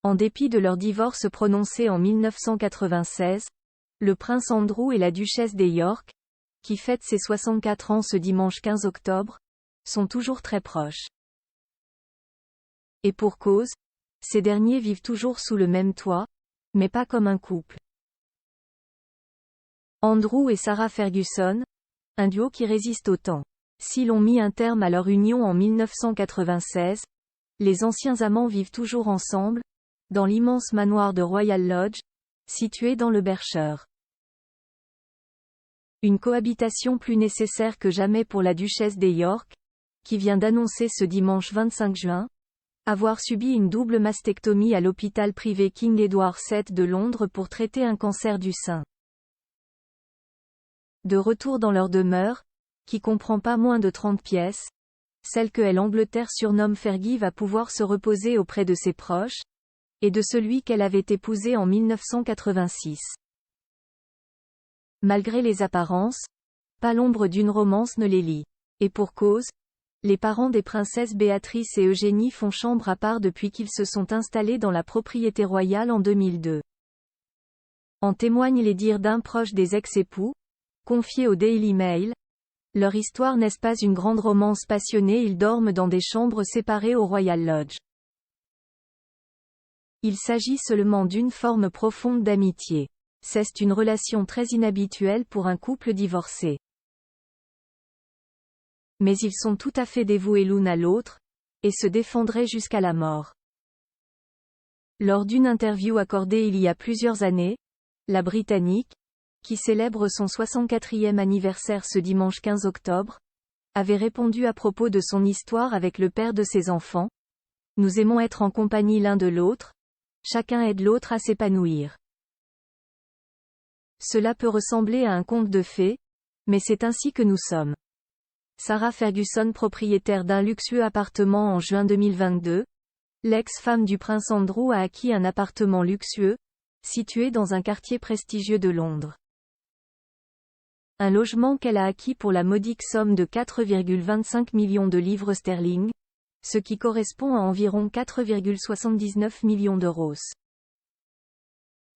En dépit de leur divorce prononcé en 1996, le prince Andrew et la duchesse de York, qui fête ses 64 ans ce dimanche 15 octobre, sont toujours très proches. Et pour cause, ces derniers vivent toujours sous le même toit, mais pas comme un couple. Andrew et Sarah Ferguson, un duo qui résiste au temps. S'ils ont mis un terme à leur union en 1996, les anciens amants vivent toujours ensemble, dans l'immense manoir de Royal Lodge, situé dans le Berkshire. Une cohabitation plus nécessaire que jamais pour la duchesse de York, qui vient d'annoncer ce dimanche 25 juin, avoir subi une double mastectomie à l'hôpital privé King Edward VII de Londres pour traiter un cancer du sein. De retour dans leur demeure, qui comprend pas moins de 30 pièces, celle que Angleterre surnomme Fergie va pouvoir se reposer auprès de ses proches, et de celui qu'elle avait épousé en 1986. Malgré les apparences, pas l'ombre d'une romance ne les lie. Et pour cause, les parents des princesses Béatrice et Eugénie font chambre à part depuis qu'ils se sont installés dans la propriété royale en 2002. En témoignent les dires d'un proche des ex-époux, confié au Daily Mail. Leur histoire n'est pas une grande romance passionnée, ils dorment dans des chambres séparées au Royal Lodge. Il s'agit seulement d'une forme profonde d'amitié. C'est une relation très inhabituelle pour un couple divorcé. Mais ils sont tout à fait dévoués l'un à l'autre, et se défendraient jusqu'à la mort. Lors d'une interview accordée il y a plusieurs années, la Britannique, qui célèbre son 64e anniversaire ce dimanche 15 octobre, avait répondu à propos de son histoire avec le père de ses enfants: « Nous aimons être en compagnie l'un de l'autre, chacun aide l'autre à s'épanouir. Cela peut ressembler à un conte de fées, mais c'est ainsi que nous sommes. » Sarah Ferguson, propriétaire d'un luxueux appartement en juin 2022, l'ex-femme du prince Andrew a acquis un appartement luxueux, situé dans un quartier prestigieux de Londres. Un logement qu'elle a acquis pour la modique somme de 4,25 millions de livres sterling, ce qui correspond à environ 4,79 millions d'euros.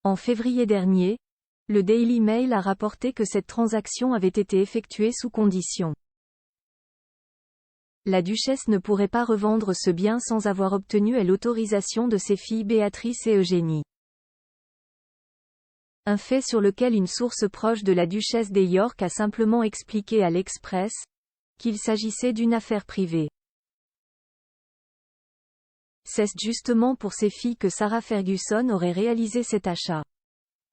En février dernier, le Daily Mail a rapporté que cette transaction avait été effectuée sous condition. La duchesse ne pourrait pas revendre ce bien sans avoir obtenu l'autorisation de ses filles Béatrice et Eugénie. Un fait sur lequel une source proche de la duchesse de York a simplement expliqué à l'Express qu'il s'agissait d'une affaire privée. C'est justement pour ses filles que Sarah Ferguson aurait réalisé cet achat.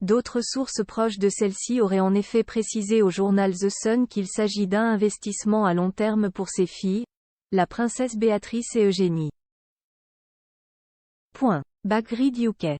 D'autres sources proches de celle-ci auraient en effet précisé au journal The Sun qu'il s'agit d'un investissement à long terme pour ses filles, la princesse Béatrice et Eugénie. Backgrid UK